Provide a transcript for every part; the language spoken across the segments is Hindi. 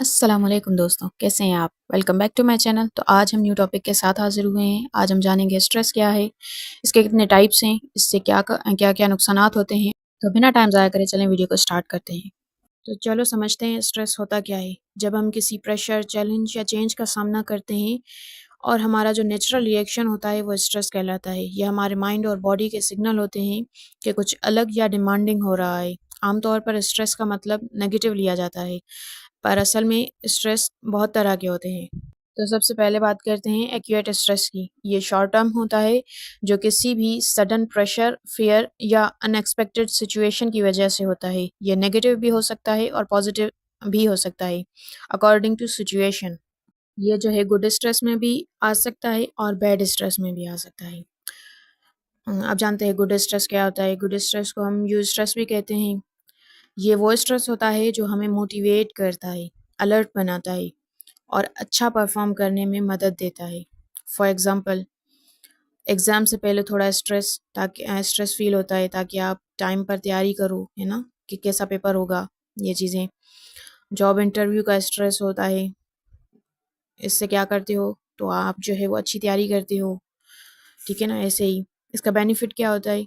अस्सलाम वालेकुम दोस्तों, कैसे हैं आप? Welcome back to my channel. तो आज हम न्यू टॉपिक के साथ हाज़िर हुए हैं। आज हम जानेंगे स्ट्रेस क्या है, इसके कितने टाइप्स हैं, इससे क्या-क्या नुकसानात होते हैं। तो बिना टाइम ज़ाया करे चलें वीडियो को स्टार्ट करते हैं। तो चलो समझते हैं स्ट्रेस होता क्या है। जब हम किसी प्रेशर, चैलेंज या चेंज का सामना करते हैं और हमारा जो नेचुरल रिएक्शन होता है वो स्ट्रेस कहलाता है। ये हमारे माइंड और बॉडी के सिग्नल होते हैं कि कुछ अलग या डिमांडिंग हो रहा है। आमतौर पर स्ट्रेस का मतलब नेगेटिव लिया जाता है, पर असल में स्ट्रेस बहुत तरह के होते हैं। तो सबसे पहले बात करते हैं एक्यूट स्ट्रेस की। ये शॉर्ट टर्म होता है जो किसी भी सडन प्रेशर, फियर या अनएक्सपेक्टेड सिचुएशन की वजह से होता है। ये नेगेटिव भी हो सकता है और पॉजिटिव भी हो सकता है अकॉर्डिंग टू सिचुएशन। ये जो है गुड स्ट्रेस में भी आ सकता है और बैड स्ट्रेस में भी आ सकता है। अब जानते हैं गुड स्ट्रेस क्या होता है। गुड स्ट्रेस को हम यू स्ट्रेस भी कहते हैं। ये वो स्ट्रेस होता है जो हमें मोटिवेट करता है, अलर्ट बनाता है और अच्छा परफॉर्म करने में मदद देता है। फॉर एग्ज़ाम्पल, एग्ज़ाम से पहले थोड़ा स्ट्रेस फ़ील होता है ताकि आप टाइम पर तैयारी करो, है ना? कि कैसा पेपर होगा, ये चीज़ें। जॉब इंटरव्यू का स्ट्रेस होता है, इससे क्या करते हो, तो आप जो है वो अच्छी तैयारी करते हो, ठीक है ना? ऐसे ही इसका बेनिफिट क्या होता है?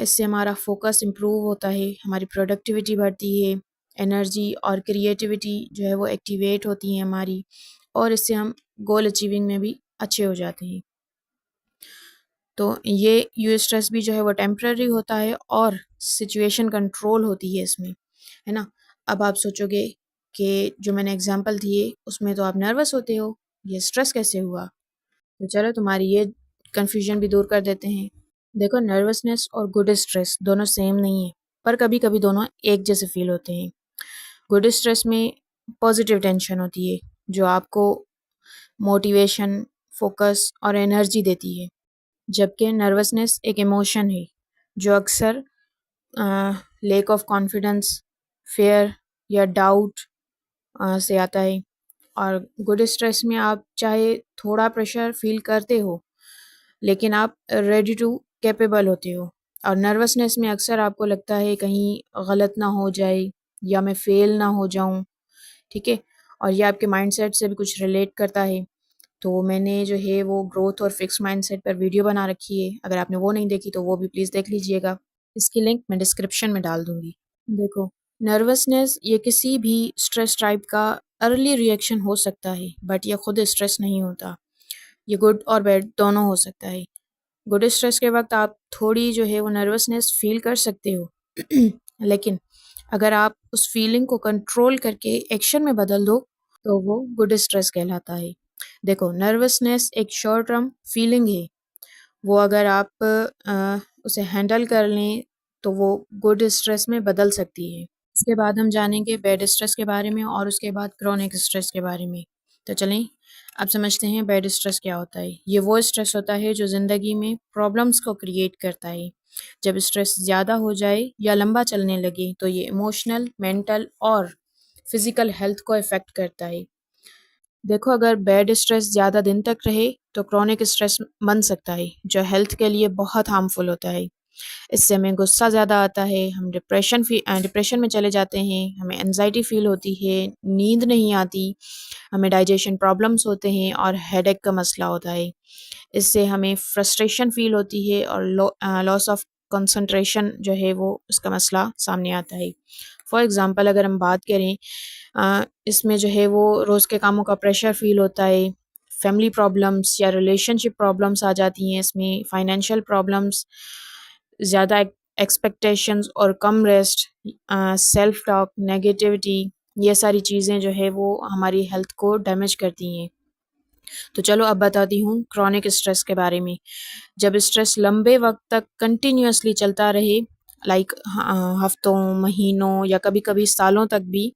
इससे हमारा फोकस इम्प्रूव होता है, हमारी प्रोडक्टिविटी बढ़ती है, एनर्जी और क्रिएटिविटी जो है वो एक्टिवेट होती है हमारी, और इससे हम गोल अचीविंग में भी अच्छे हो जाते हैं। तो ये यू स्ट्रेस भी जो है वो टेम्पररी होता है और सिचुएशन कंट्रोल होती है इसमें, है ना? अब आप सोचोगे कि जो मैंने एग्जांपल दिए उसमें तो आप नर्वस होते हो, ये स्ट्रेस कैसे हुआ? तो चलो तुम्हारी ये कन्फ्यूजन भी दूर कर देते हैं। देखो, नर्वसनेस और गुड स्ट्रेस दोनों सेम नहीं है, पर कभी कभी दोनों एक जैसे फील होते हैं। गुड स्ट्रेस में पॉजिटिव टेंशन होती है जो आपको मोटिवेशन, फोकस और एनर्जी देती है, जबकि नर्वसनेस एक इमोशन है जो अक्सर लैक ऑफ कॉन्फिडेंस, फेयर या डाउट से आता है। और गुड स्ट्रेस में आप चाहे थोड़ा प्रेशर फील करते हो, लेकिन आप रेडी टू कैपेबल होते हो। और नर्वसनेस में अक्सर आपको लगता है कहीं गलत ना हो जाए या मैं फेल ना हो जाऊं, ठीक है? और ये आपके माइंडसेट से भी कुछ रिलेट करता है। तो मैंने जो है वो ग्रोथ और फिक्स माइंडसेट पर वीडियो बना रखी है, अगर आपने वो नहीं देखी तो वो भी प्लीज़ देख लीजिएगा। इसकी लिंक मैं डिस्क्रिप्शन में डाल दूंगी। देखो, नर्वसनेस ये किसी भी स्ट्रेस टाइप का अर्ली रिएक्शन हो सकता है, बट ये खुद स्ट्रेस नहीं होता। ये गुड और बैड दोनों हो सकता है। गुड स्ट्रेस के वक्त आप थोड़ी जो है वो नर्वसनेस फील कर सकते हो लेकिन अगर आप उस फीलिंग को कंट्रोल करके एक्शन में बदल दो तो वो गुड स्ट्रेस कहलाता है। देखो, नर्वसनेस एक शॉर्ट टर्म फीलिंग है, वो अगर आप उसे हैंडल कर लें तो वो गुड स्ट्रेस में बदल सकती है। इसके बाद हम जानेंगे बैड स्ट्रेस के बारे में और उसके बाद क्रॉनिक स्ट्रेस के बारे में। तो चलें, अब समझते हैं बैड स्ट्रेस क्या होता है। ये वो स्ट्रेस होता है जो ज़िंदगी में प्रॉब्लम्स को क्रिएट करता है। जब स्ट्रेस ज़्यादा हो जाए या लंबा चलने लगे तो ये इमोशनल, मेंटल और फिज़िकल हेल्थ को इफ़ेक्ट करता है। देखो, अगर बैड स्ट्रेस ज़्यादा दिन तक रहे तो क्रॉनिक स्ट्रेस बन सकता है जो हेल्थ के लिए बहुत हार्मफुल होता है। इससे हमें गुस्सा ज़्यादा आता है, हम डिप्रेशन में चले जाते हैं, हमें एंजाइटी फ़ील होती है, नींद नहीं आती, हमें डाइजेशन प्रॉब्लम्स होते हैं और हेडेक का मसला होता है। इससे हमें फ्रस्ट्रेशन फ़ील होती है और लॉस ऑफ कंसंट्रेशन जो है वो उसका मसला सामने आता है। फॉर एग्ज़ाम्पल, अगर हम बात करें, इसमें जो है वो रोज़ के कामों का प्रेशर फ़ील होता है, फैमिली प्रॉब्लम्स या रिलेशनशिप प्रॉब्लम्स आ जाती हैं इसमें, फाइनेंशियल प्रॉब्लम्स, ज़्यादा एक्सपेक्टेशंस और कम रेस्ट, सेल्फ टॉक, नेगेटिविटी, ये सारी चीज़ें जो है वो हमारी हेल्थ को डैमेज करती हैं। तो चलो अब बताती हूँ क्रॉनिक स्ट्रेस के बारे में। जब स्ट्रेस लंबे वक्त तक कंटिन्यूअसली चलता रहे, लाइक हफ्तों, महीनों या कभी-कभी सालों तक भी,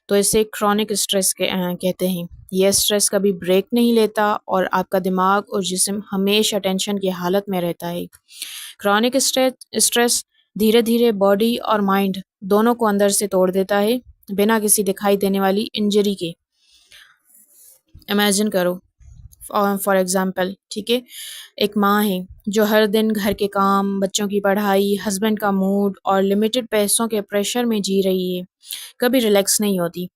तो इसे क्रॉनिक स्ट्रेस कहते हैं। यह स्ट्रेस कभी ब्रेक नहीं लेता और आपका दिमाग और जिस्म हमेशा टेंशन की हालत में रहता है। क्रॉनिक स्ट्रेस धीरे-धीरे बॉडी और माइंड दोनों को अंदर से तोड़ देता है, बिना किसी दिखाई देने वाली इंजरी के। इमेजिन करो, फॉर एग्ज़ाम्पल, ठीक है, एक माँ है जो हर दिन घर के काम, बच्चों की पढ़ाई, हस्बैंड का मूड और लिमिटेड पैसों के प्रेशर में जी रही है। कभी रिलैक्स नहीं होती।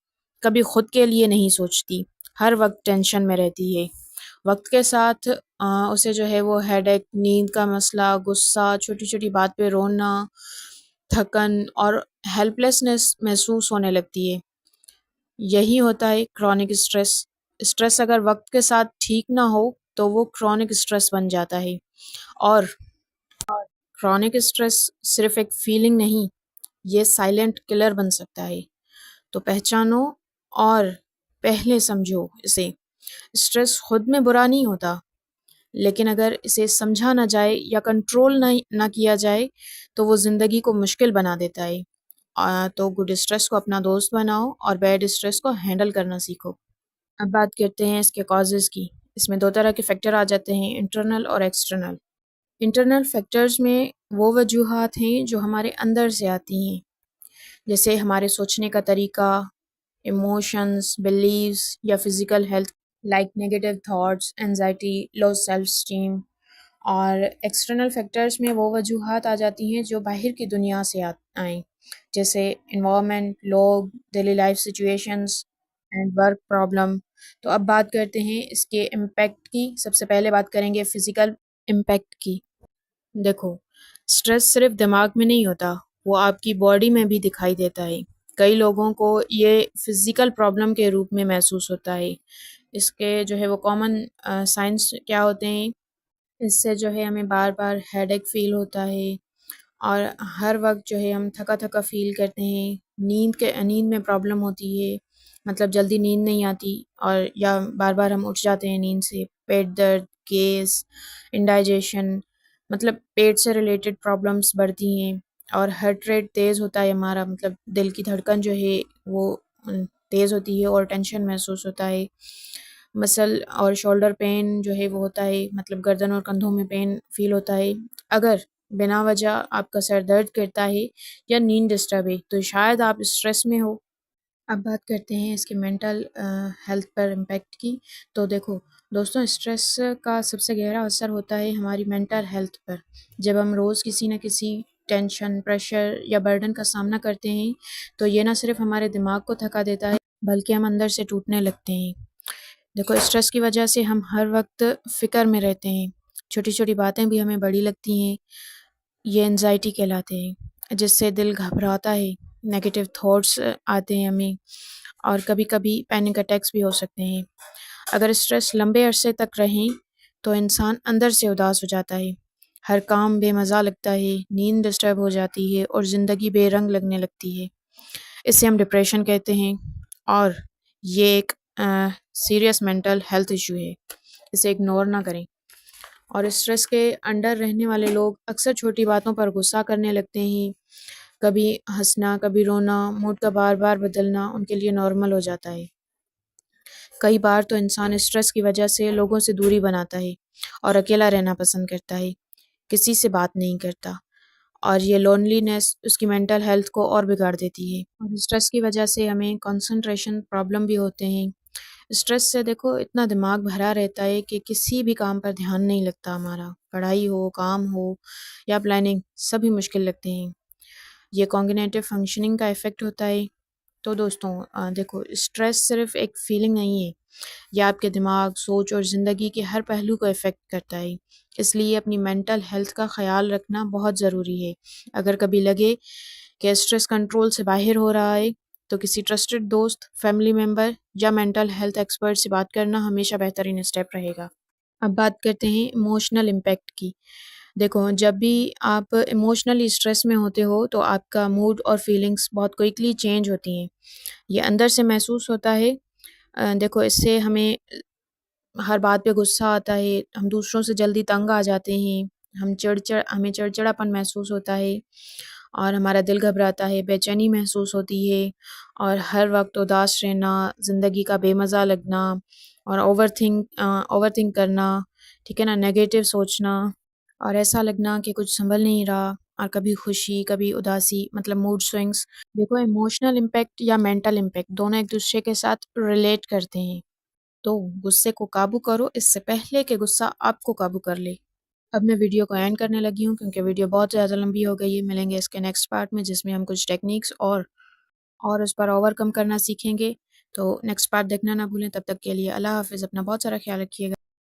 कभी खुद के लिए नहीं सोचती, हर वक्त टेंशन में रहती है। वक्त के साथ उसे जो है वो हेडेक, नींद का मसला, गुस्सा, छोटी छोटी बात पे रोना, थकन और हेल्पलेसनेस महसूस होने लगती है। यही होता है क्रॉनिक स्ट्रेस। स्ट्रेस अगर वक्त के साथ ठीक ना हो तो वो क्रॉनिक स्ट्रेस बन जाता है। और क्रॉनिक स्ट्रेस सिर्फ एक फीलिंग नहीं, ये साइलेंट किलर बन सकता है। तो पहचानो और पहले समझो इसे। स्ट्रेस खुद में बुरा नहीं होता, लेकिन अगर इसे समझा ना जाए या कंट्रोल ना किया जाए तो वो ज़िंदगी को मुश्किल बना देता है। तो गुड स्ट्रेस को अपना दोस्त बनाओ और बैड स्ट्रेस को हैंडल करना सीखो। अब बात करते हैं इसके कॉजेज़ की। इसमें 2 तरह के फैक्टर आ जाते हैं, इंटरनल और एक्सटर्नल। इंटरनल फैक्टर्स में वो वजूहात हैं जो हमारे अंदर से आती हैं, जैसे हमारे सोचने का तरीका, इमोशंस, बिलीव्स या physical health, like negative thoughts, anxiety, low self esteem. और एक्सटर्नल फैक्टर्स में वो वजूहात आ जाती हैं जो बाहर की दुनिया से आएँ, जैसे एनवायरनमेंट, लोग, daily life situations and work problem. तो अब बात करते हैं इसके इम्पैक्ट की। सबसे पहले बात करेंगे फिज़िकल इम्पैक्ट की। देखो, स्ट्रेस सिर्फ दिमाग में नहीं होता, वो आपकी बॉडी में भी दिखाई देता है। कई लोगों को ये फिज़िकल प्रॉब्लम के रूप में महसूस होता है। इसके जो है वो कॉमन साइन्स क्या होते हैं, इससे जो है हमें बार-बार हेडेक फ़ील होता है और हर वक़्त जो है हम थका-थका फ़ील करते हैं। नींद में प्रॉब्लम होती है, मतलब जल्दी नींद नहीं आती और या बार-बार हम उठ जाते हैं नींद से। पेट दर्द, गैस, इंडाइजेशन, मतलब पेट से रिलेटेड प्रॉब्लम्स बढ़ती हैं और हार्ट रेट तेज़ होता है हमारा, मतलब दिल की धड़कन जो है वो तेज़ होती है और टेंशन महसूस होता है। मसल और शोल्डर पेन जो है वो होता है, मतलब गर्दन और कंधों में पेन फ़ील होता है। अगर बिना वजह आपका सर दर्द करता है या नींद डिस्टर्ब है, तो शायद आप स्ट्रेस में हो। अब बात करते हैं इसके मेंटल हेल्थ पर इम्पैक्ट की। तो देखो दोस्तों, स्ट्रेस का सबसे गहरा असर होता है हमारी मेंटल हेल्थ पर। जब हम रोज़ किसी न किसी टेंशन, प्रेशर या बर्डन का सामना करते हैं, तो ये ना सिर्फ हमारे दिमाग को थका देता है, बल्कि हम अंदर से टूटने लगते हैं। देखो, स्ट्रेस की वजह से हम हर वक्त फ़िक्र में रहते हैं, छोटी-छोटी बातें भी हमें बड़ी लगती हैं। ये एंग्ज़ायटी कहलाते हैं, जिससे दिल घबराता है, नेगेटिव थॉट्स आते हैं हमें और कभी-कभी पैनिक अटैक्स भी हो सकते हैं। अगर स्ट्रेस लंबे अरसे तक रहें, तो इंसान अंदर से उदास हो जाता है, हर काम बेमज़ा लगता है, नींद डिस्टर्ब हो जाती है और ज़िंदगी बेरंग लगने लगती है। इसे हम डिप्रेशन कहते हैं और ये एक सीरियस मेंटल हेल्थ इश्यू है, इसे इग्नोर ना करें। और स्ट्रेस के अंडर रहने वाले लोग अक्सर छोटी बातों पर गुस्सा करने लगते हैं। कभी हँसना, कभी रोना, मूड का बार-बार बदलना उनके लिए नॉर्मल हो जाता है। कई बार तो इंसान स्ट्रेस की वजह से लोगों से दूरी बनाता है और अकेला रहना पसंद करता है, किसी से बात नहीं करता और ये लोनलीनेस उसकी मेंटल हेल्थ को और बिगाड़ देती है। और स्ट्रेस की वजह से हमें कंसंट्रेशन प्रॉब्लम भी होते हैं। स्ट्रेस से देखो इतना दिमाग भरा रहता है कि किसी भी काम पर ध्यान नहीं लगता हमारा। पढ़ाई हो, काम हो या प्लानिंग, सभी मुश्किल लगते हैं। ये कॉग्निटिव फंक्शनिंग का इफ़ेक्ट होता है। तो दोस्तों देखो, स्ट्रेस सिर्फ़ एक फीलिंग नहीं है, ये आपके दिमाग, सोच और ज़िंदगी के हर पहलू को इफ़ेक्ट करता है। इसलिए अपनी मेंटल हेल्थ का ख़्याल रखना बहुत ज़रूरी है। अगर कभी लगे कि स्ट्रेस कंट्रोल से बाहर हो रहा है, तो किसी ट्रस्टेड दोस्त, फैमिली मेंबर या मेंटल हेल्थ एक्सपर्ट से बात करना हमेशा बेहतरीन स्टेप रहेगा। अब बात करते हैं इमोशनल इम्पैक्ट की। देखो, जब भी आप इमोशनली स्ट्रेस में होते हो, तो आपका मूड और फीलिंग्स बहुत क्विकली चेंज होती हैं। ये अंदर से महसूस होता है। देखो, इससे हमें हर बात पे गुस्सा आता है, हम दूसरों से जल्दी तंग आ जाते हैं, हमें चिड़चिड़ापन महसूस होता है और हमारा दिल घबराता है, बेचैनी महसूस होती है और हर वक़्त उदास रहना, ज़िंदगी का बेमज़ा लगना और ओवरथिंक करना, ठीक है ना? नेगेटिव सोचना और ऐसा लगना कि कुछ सँभल नहीं रहा और कभी खुशी, कभी उदासी, मतलब मूड स्विंग्स। देखो, इमोशनल इम्पैक्ट या मेंटल इम्पैक्ट दोनों एक-दूसरे के साथ रिलेट करते हैं। तो गुस्से को काबू करो इससे पहले कि गुस्सा आपको काबू कर ले। अब मैं वीडियो को एंड करने लगी हूँ क्योंकि वीडियो बहुत ज़्यादा लंबी हो गई है। मिलेंगे इसके नेक्स्ट पार्ट में जिसमें हम कुछ टेक्निक्स और उस पर ओवरकम करना सीखेंगे। तो नेक्स्ट पार्ट देखना ना भूलें। तब तक के लिए अल्लाह हाफ़िज़। अपना बहुत सारा ख्याल रखिएगा।